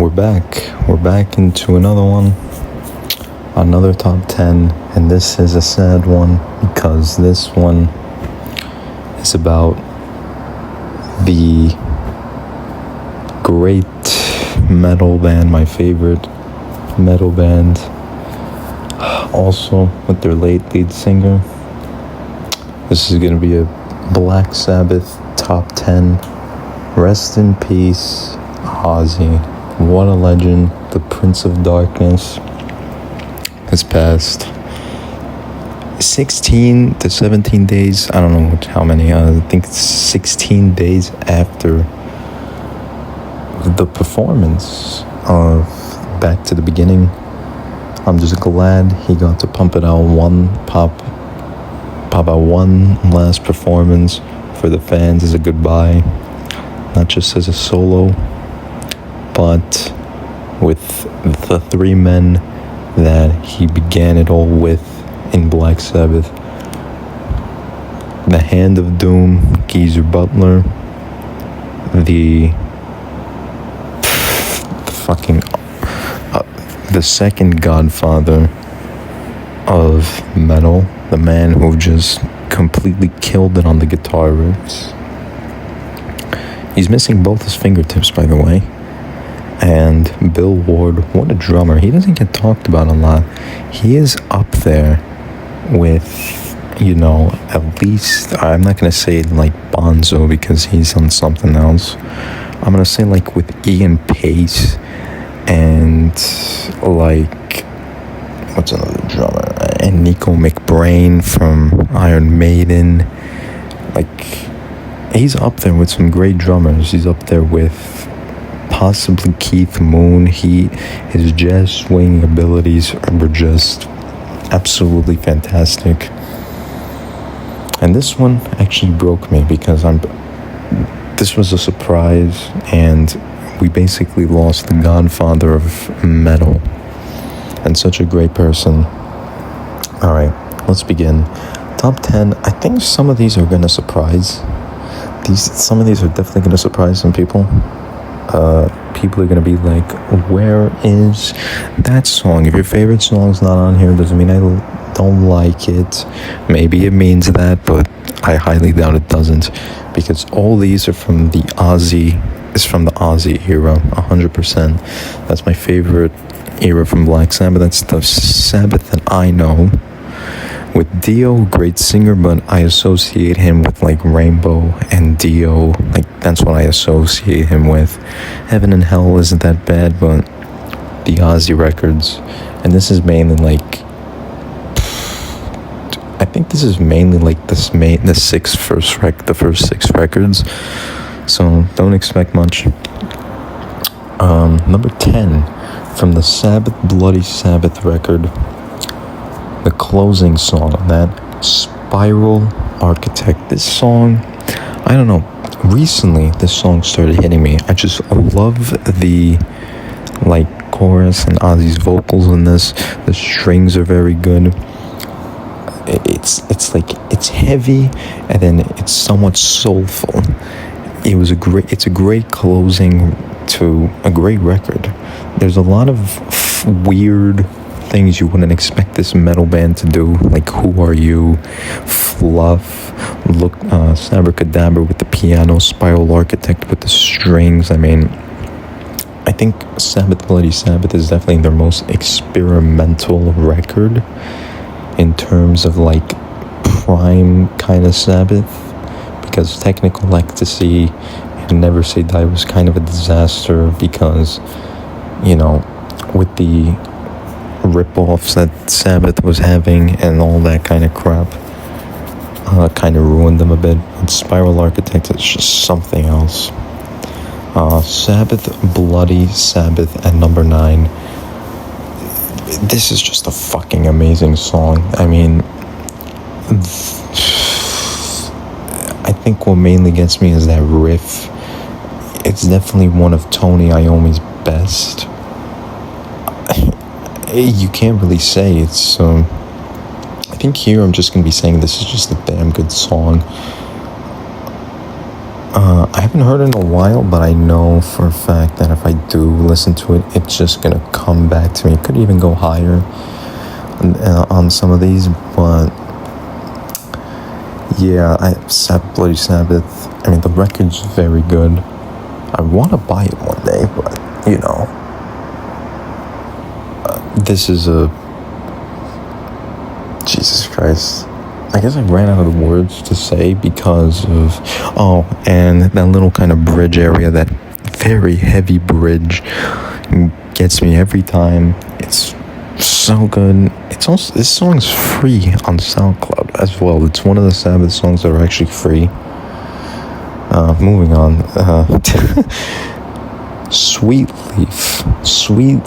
we're back. We're back into another one, another top 10, and this is a sad one because this one is about the great metal band, my favorite metal band, also with their late lead singer. This is going to be a Black Sabbath top 10. Rest in peace, Ozzy. What a legend. The Prince of Darkness has passed 16 to 17 days. I don't know how many. I think it's 16 days after the performance of Back to the Beginning. I'm just glad he got to pop out one last performance for the fans as a goodbye, not just as a solo, but with the three men that he began it all with in Black Sabbath. The Hand of Doom, Geezer Butler, the second godfather of metal, the man who just completely killed it on the guitar riffs. He's missing both his fingertips, by the way. And Bill Ward, what a drummer. He doesn't get talked about a lot. He is up there with, at least, I'm not going to say like Bonzo because he's on something else. I'm going to say like with Ian Pace and like, what's another drummer? And Nico McBrain from Iron Maiden. Like, he's up there with some great drummers. He's up there with possibly Keith Moon. His jazz swing abilities were just absolutely fantastic. And this one actually broke me because this was a surprise, and we basically lost the godfather of metal and such a great person. All right, let's begin. Top 10. I think some of these are going to surprise. Some of these are definitely going to surprise some people. People are going to be like, where is that song? If your favorite song's not on here, doesn't mean I don't like it. Maybe it means that, but I highly doubt it doesn't, because all these are from the Ozzy era, 100%. That's my favorite era from Black Sabbath. That's the Sabbath that I know. With Dio, great singer, but I associate him with like Rainbow and Dio. Like, that's what I associate him with. Heaven and Hell isn't that bad, but the Ozzy records. And this is mainly like, I think this is mainly like the first six records. So don't expect much. Number 10 from the Sabbath Bloody Sabbath record. The closing song on that, Spiral Architect. This song, I don't know, recently this song started hitting me. I just love the chorus and Ozzy's vocals in this. The strings are very good. It's heavy, and then it's somewhat soulful. It's a great closing to a great record. There's a lot of weird things you wouldn't expect this metal band to do, like Who Are You, Fluff, Abracadabra with the piano, Spiral Architect with the strings. I mean, I think Sabbath Bloody Sabbath is definitely their most experimental record in terms of like prime kind of Sabbath, because Technical Ecstasy and Never Say Die was kind of a disaster because, with the rip-offs that Sabbath was having and all that kind of crap, kind of ruined them a bit. But Spiral Architect is just something else. Sabbath Bloody Sabbath at number 9. This is just a fucking amazing song. I mean, I think what mainly gets me is that riff. It's definitely one of Tony Iommi's best. You can't really say it's, I think here I'm just going to be saying this is just a damn good song. I haven't heard it in a while, but I know for a fact that if I do listen to it, it's just gonna come back to me. It could even go higher on some of these, but yeah, Bloody Sabbath. I mean, the record's very good. I want to buy it one day, but you know, this is a Jesus Christ. I guess I ran out of the words to say because of and that little kind of bridge area, that very heavy bridge, gets me every time. It's so good. It's also, this song's free on SoundCloud as well. It's one of the Sabbath songs that are actually free. Moving on. Sweet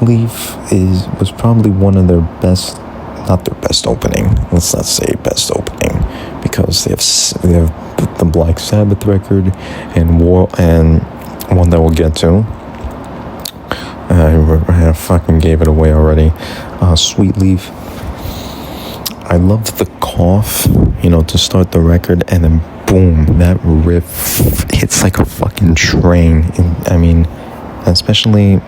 Leaf was probably one of their best, not their best opening. Let's not say best opening, because they have the Black Sabbath record and one that we'll get to. I fucking gave it away already. Sweet Leaf. I loved the cough, to start the record, and then boom, that riff hits like a fucking train. I mean, especially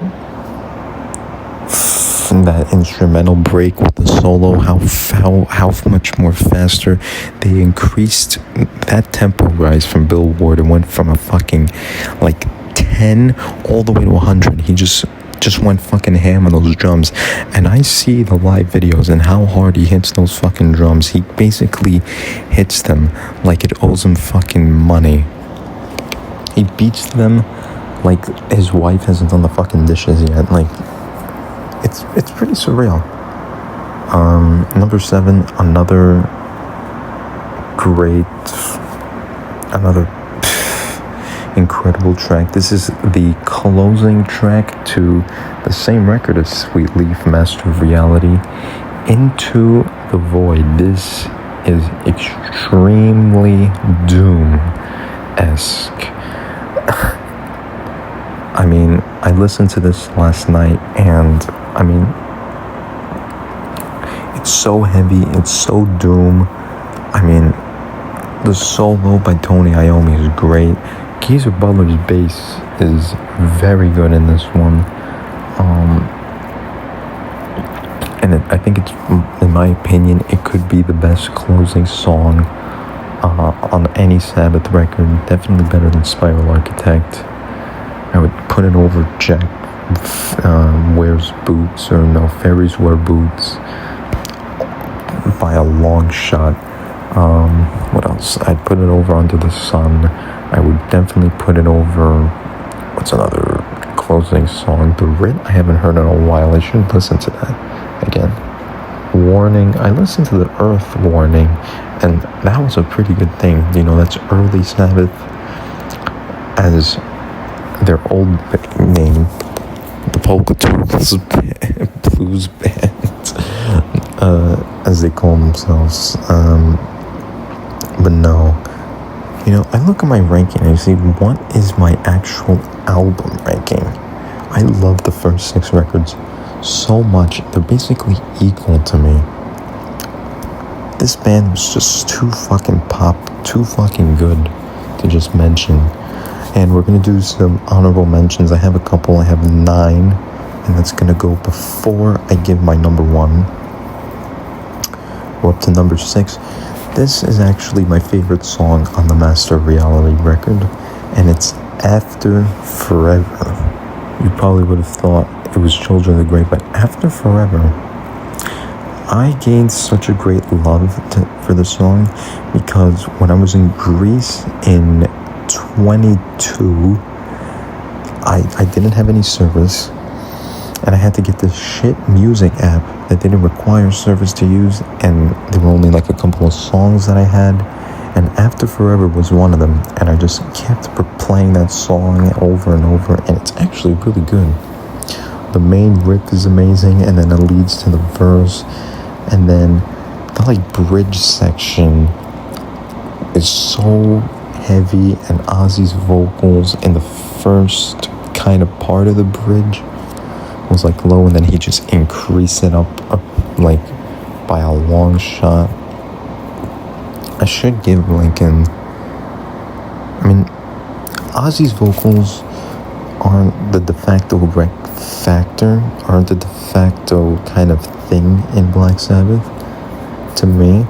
that instrumental break with the solo, how much more faster they increased that tempo rise from Bill Ward. It went from a fucking like 10 all the way to 100. He just went fucking ham on those drums, and I see the live videos and how hard he hits those fucking drums. He basically hits them like it owes him fucking money. He beats them like his wife hasn't done the fucking dishes yet. Like, it's pretty surreal. Number 7, another incredible track. This is the closing track to the same record as Sweet Leaf, Master of Reality, Into the Void. This is extremely Doom-esque. I mean, I listened to this last night, and I mean, it's so heavy, it's so Doom. I mean, the solo by Tony Iommi is great. Geezer Butler's bass is very good in this one. And I think it's, in my opinion, it could be the best closing song on any Sabbath record. Definitely better than Spiral Architect. I would put it over Jack Wears Boots, or No Fairies Wear Boots, by a long shot. What else? I'd put it over Under the Sun. I would definitely put it over, what's another closing song? The Writ, I haven't heard in a while. I should listen to that again. Warning, I listened to the Earth Warning, and that was a pretty good thing. That's early Sabbath, as their old name, the Polka Tools Blues Band, as they call themselves. But no, I look at my ranking and I see what is my actual album ranking. I love the first 6 records so much. They're basically equal to me. This band was just too fucking good to just mention. And we're going to do some honorable mentions. I have a couple. I have 9. And that's going to go before I give my number 1. We're up to number 6. This is actually my favorite song on the Master of Reality record. And it's After Forever. You probably would have thought it was Children of the Grave, but After Forever, I gained such a great love for the song because when I was in Greece in 22, I didn't have any service, and I had to get this shit music app that didn't require service to use, and there were only like a couple of songs that I had, and After Forever was one of them, and I just kept playing that song over and over, and it's actually really good. The main riff is amazing, and then it leads to the verse, and then the like bridge section is so heavy, and Ozzy's vocals in the first kind of part of the bridge was like low, and then he just increased it up like by a long shot. I should give Lincoln, Ozzy's vocals aren't the de facto aren't the de facto kind of thing in Black Sabbath. To me,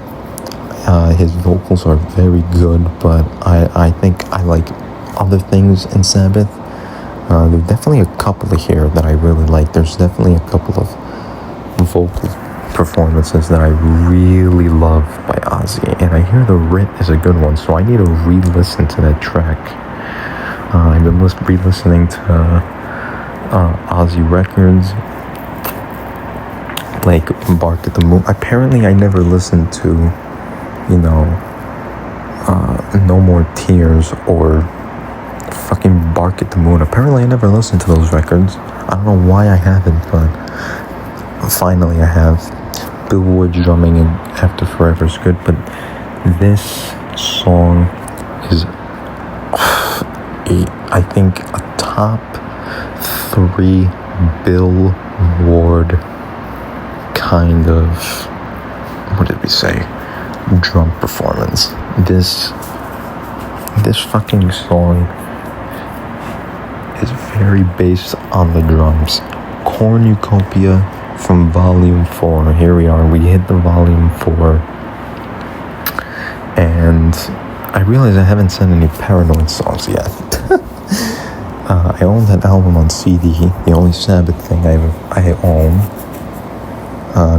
his vocals are very good, but I think I like other things in Sabbath. There's definitely a couple here that I really like. There's definitely a couple of vocal performances that I really love by Ozzy, and I hear the Writ is a good one, so I need to re-listen to that track. I've been re-listening to Ozzy records, like Bark at the Moon. Apparently I never listened to, No More Tears or fucking Bark at the Moon. Apparently I never listened to those records. I don't know why I haven't, but finally I have. Bill Ward drumming in After Forever is good, but this song is, I think, a top 3 Bill Ward kind of, what did we say, drum performance. This fucking song is very based on the drums. Cornucopia from Volume 4. Here we are. We hit the Volume 4. And I realize I haven't sent any Paranoid songs yet. I own that album on CD. The only Sabbath thing I own.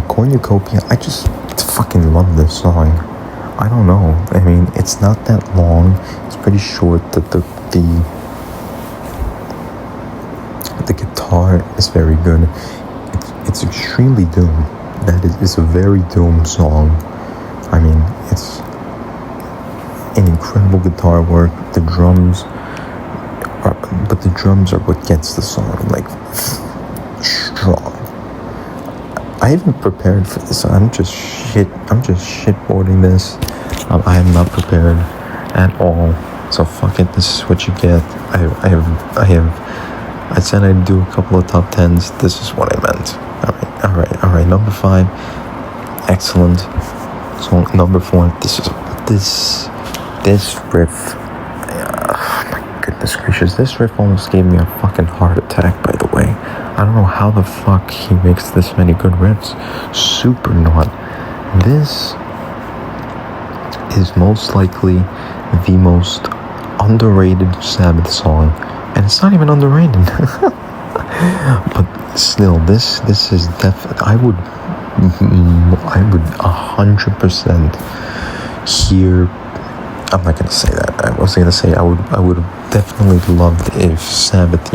Cornucopia. I just fucking love this song. I don't know. I mean, it's not that long. It's pretty short. The guitar is very good. It's extremely doom. It's a very doom song. I mean, it's an incredible guitar work. The drums are what gets the song like strong. I haven't prepared for this. I'm just shitboarding this. I am not prepared at all. So fuck it. This is what you get. I said I'd do a couple of top 10s. This is what I meant. All right. Number 5, excellent. So number 4, this riff. My goodness gracious, this riff almost gave me a fucking heart attack. By the way, I don't know how the fuck he makes this many good riffs. Super not. This is most likely the most underrated Sabbath song. And it's not even underrated. But still, this is definitely, I would 100% hear. I'm not gonna say that. I was gonna say I would have definitely loved if Sabbath,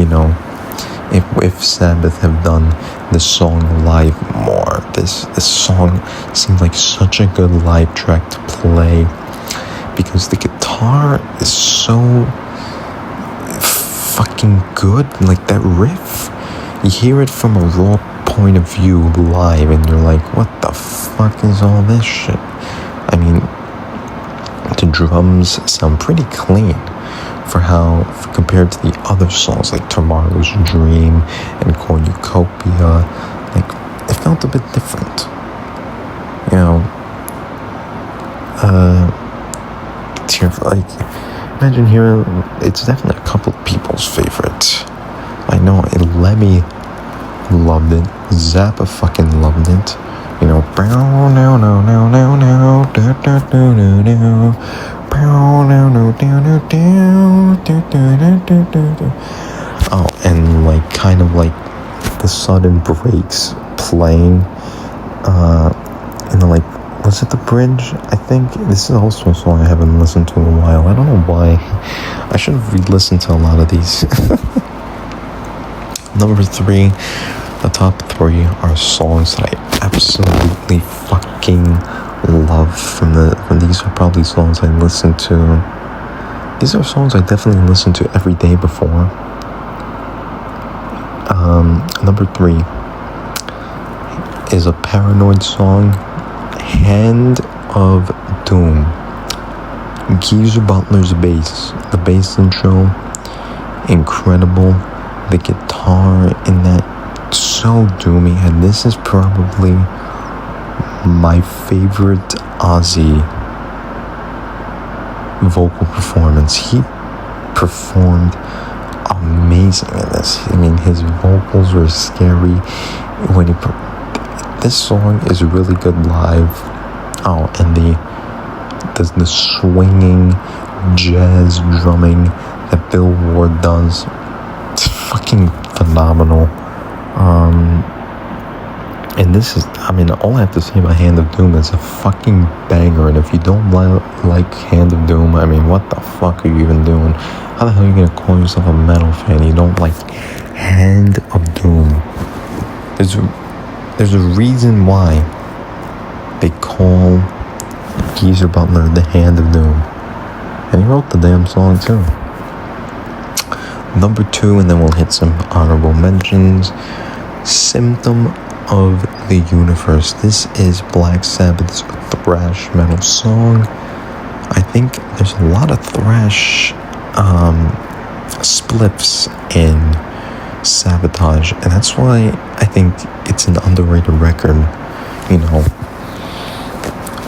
if Sabbath have done this song live more. This song seemed like such a good live track to play because the guitar is so fucking good. Like that riff, you hear it from a raw point of view live and you're like, what the fuck is all this shit? I mean, the drums sound pretty clean compared to the other songs like Tomorrow's Dream and Cornucopia. Like, it felt a bit different, like, imagine hearing, it's definitely a couple of people's favorites. I know Lemmy loved it, Zappa fucking loved it, oh, and like kind of like the sudden breaks playing, like, was it the bridge? I think this is also a song I haven't listened to in a while. I don't know why. I should have re-listened to a lot of these. Number 3, the top 3 are songs that I absolutely fucking love. From these are probably songs I listen to. These are songs I definitely listen to every day before. Number 3 is a Paranoid song, Hand of Doom. Geezer Butler's bass. The bass intro, incredible. The guitar in that, so doomy. And this is probably my favorite Ozzy vocal performance. performed amazing in this. I mean, his vocals were scary when he. This song is really good live. Oh, and the swinging jazz drumming that Bill Ward does, it's fucking phenomenal. And this is, I mean, all I have to say about Hand of Doom is a fucking banger. And if you don't like Hand of Doom, I mean, what the fuck are you even doing? How the hell are you gonna call yourself a metal fan? You don't like Hand of Doom. There's a reason why they call Geezer Butler the Hand of Doom. And he wrote the damn song too. Number 2, and then we'll hit some honorable mentions. Symptom of the Universe. This is Black Sabbath's thrash metal song. I think there's a lot of thrash spliffs in Sabotage, and that's why I think it's an underrated record. You know,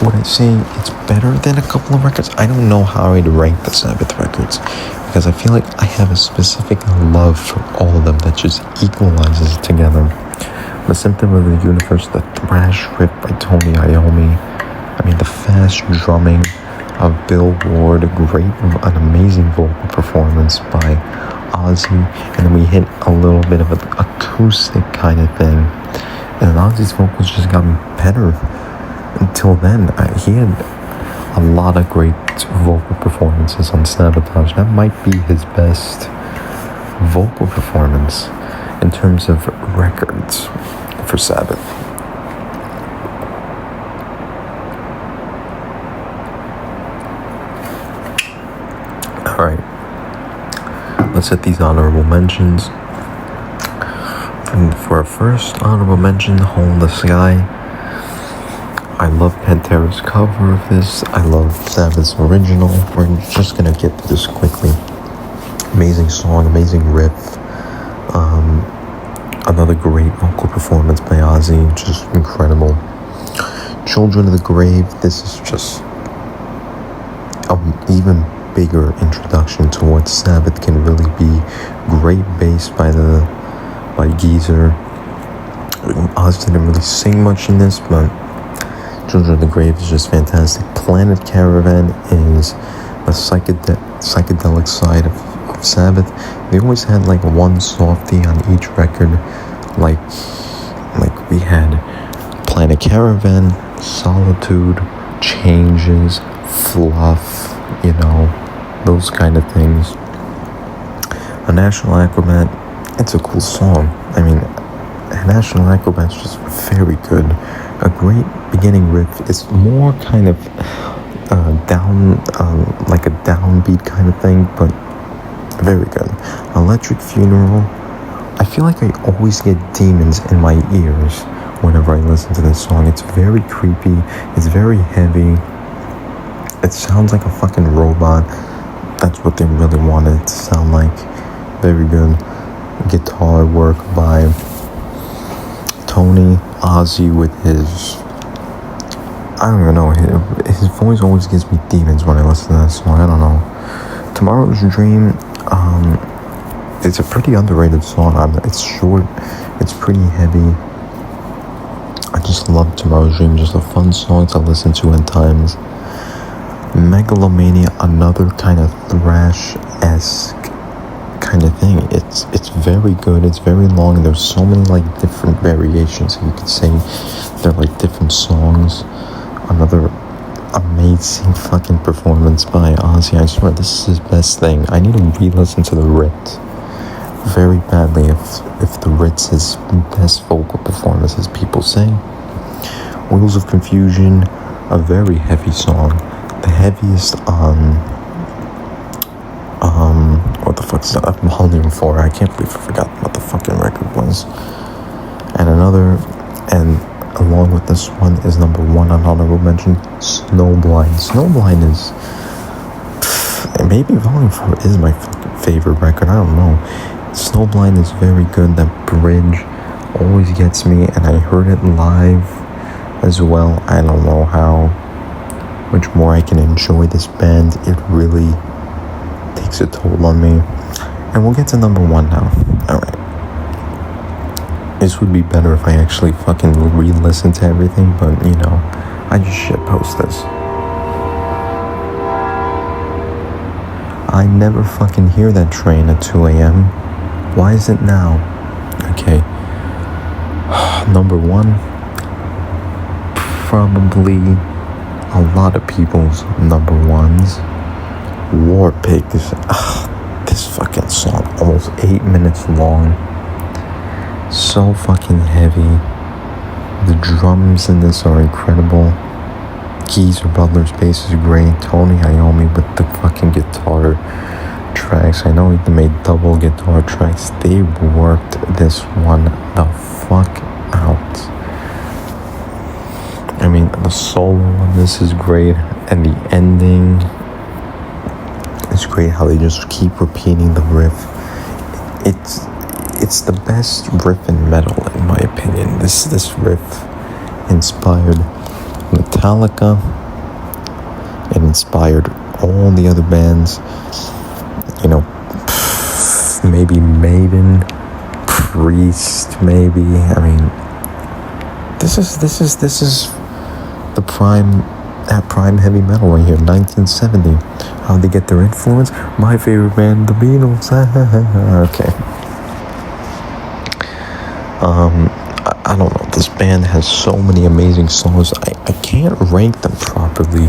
would I say it's better than a couple of records? I don't know how I'd rank the Sabbath records, because I feel like I have a specific love for all of them that just equalizes it together. The Symptom of the Universe, the thrash riff by Tony Iommi, I mean, the fast drumming of Bill Ward, an amazing vocal performance by Ozzy, and then we hit a little bit of an acoustic kind of thing, and Ozzy's vocals just got better. Until then, he had a lot of great vocal performances on Sabotage. That might be his best vocal performance in terms of records for Sabbath. Alright, let's hit these honorable mentions. And for our first honorable mention, Hole in the Sky. I love Pantera's cover of this. I love Sabbath's original. We're just gonna get to this quickly. Amazing song, amazing riff. Another great vocal performance by Ozzy, just incredible. Children of the Grave. This is just an even bigger introduction to what Sabbath can really be. Great bass by Geezer. Ozzy didn't really sing much in this, but Children of the Grave is just fantastic. Planet Caravan is a psychedelic side of Sabbath. They always had like one softie on each record. Like we had Planet Caravan, Solitude, Changes, Fluff, you know, those kind of things. A National Acrobat, it's a cool song. I mean, a National Acrobat's just very good. A great beginning riff. It's more kind of like a downbeat kind of thing, but very good. Electric Funeral. I feel like I always get demons in my ears whenever I listen to this song. It's very creepy. It's very heavy. It sounds like a fucking robot. That's what they really wanted it to sound like. Very good guitar work by Tony. Ozzy with his, I don't even know, his voice always gives me demons when I listen to that song. I don't know. Tomorrow's Dream, it's a pretty underrated song. It's short, it's pretty heavy. I just love Tomorrow's Dream, just a fun song to listen to in times. Megalomania, another kind of thrash-esque kind of thing. It's very good. It's very long. There's so many like different variations. You could say they're like different songs. Another amazing fucking performance by Ozzy. I swear this is his best thing. I need to re-listen to the Ritz very badly if the Ritz is best vocal performance, as people say. Wheels of Confusion, a very heavy song. The heaviest on what the fuck's that? Volume 4. I can't believe I forgot what the fucking record was. And along with this one is number 1 on honorable mention, Snowblind. Snowblind is maybe Volume 4 is my fucking favorite record. I don't know. Snowblind is very good. That bridge always gets me, and I heard it live as well. I don't know how much more I can enjoy this band. It really takes a toll on me. And we'll get to number 1 now. Alright. This would be better if I actually fucking re-listen to everything, but you know, I just shitpost this. I never fucking hear that train at 2 a.m. Why is it now? Okay. Number 1, probably a lot of people's number 1s. War Pigs. This fucking song, almost 8 minutes long. So fucking heavy. The drums in this are incredible. Geezer Butler's bass is great. Tony Iommi with the fucking guitar tracks. I know they made double guitar tracks. They worked this one the fuck out. I mean, the solo on this is great, and the ending is great. How they just keep repeating the riff. It's the best riff in metal, in my opinion. This riff inspired Metallica. It inspired all the other bands. You know, maybe Maiden, Priest, maybe. I mean, this is the prime heavy metal right here. 1970. How'd they get their influence? My favorite band, the Beatles. Okay. I don't know. This band has so many amazing songs. I can't rank them properly.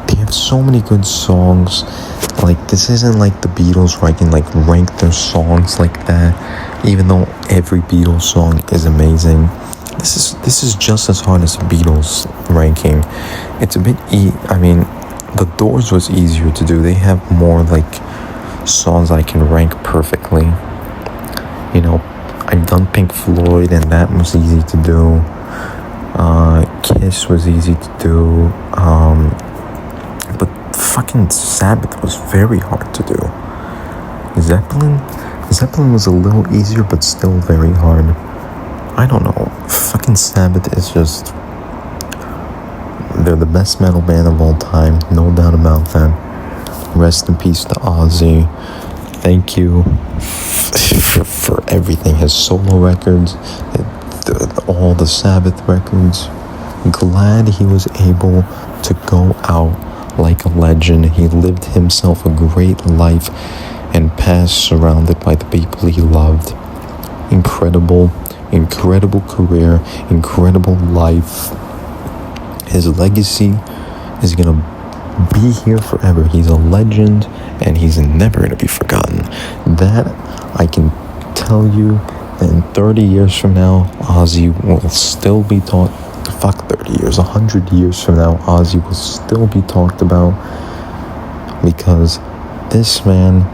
They have so many good songs. Like, this isn't like the Beatles where I can like rank their songs like that, even though every Beatles song is amazing. This is just as hard as the Beatles ranking. It's a bit I mean, the Doors was easier to do. They have more like songs I can rank perfectly. You know, I've done Pink Floyd, and that was easy to do. Kiss was easy to do. But fucking Sabbath was very hard to do. Zeppelin was a little easier, but still very hard. I don't know. Fucking Sabbath is just... They're the best metal band of all time. No doubt about that. Rest in peace to Ozzy. Thank you for everything. His solo records, all the Sabbath records. Glad he was able to go out like a legend. He lived himself a great life and passed surrounded by the people he loved. Incredible career, incredible life. His legacy is gonna be here forever. He's a legend, and he's never gonna be forgotten. That I can tell you that in 30 years from now, Ozzy will still be talked. Fuck 30 years, 100 years from now, Ozzy will still be talked about, because this man,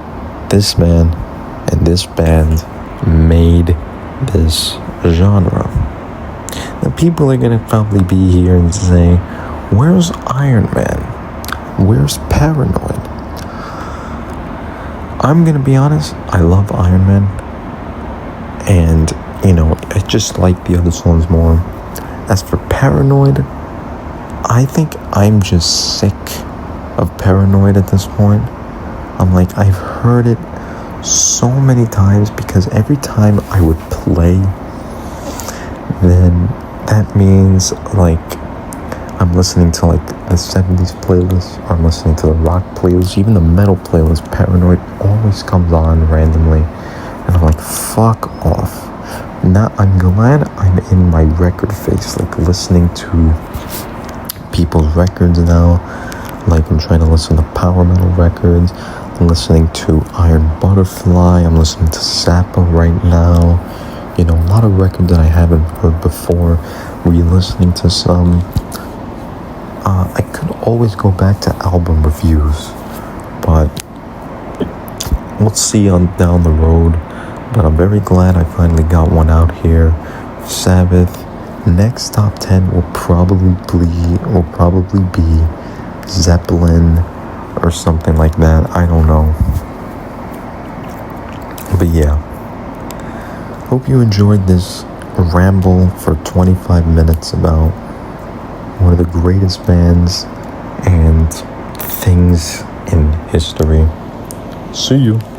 and this band made this genre. Now people are gonna probably be here and say, "Where's Iron Man? Where's Paranoid?" I'm gonna be honest, I love Iron Man, and you know, I just like the other songs more. As for Paranoid, I think I'm just sick of Paranoid at this point. I'm like, I've heard it so many times, because every time I would play, then that means like I'm listening to like the 70s playlist, or I'm listening to the rock playlist, even the metal playlist. Paranoid always comes on randomly, and I'm like, fuck off. Now I'm glad I'm in my record phase, like listening to people's records now. Like, I'm trying to listen to power metal records. I'm listening to Iron Butterfly. I'm listening to Zappa right now. You know, a lot of records that I haven't heard before. Re-listening to some. I could always go back to album reviews, but we'll see on down the road. But I'm very glad I finally got one out here. Sabbath. Next top 10 will probably be Zeppelin or something like that. I don't know. But yeah. Hope you enjoyed this ramble for 25 minutes about one of the greatest bands and things in history. See you.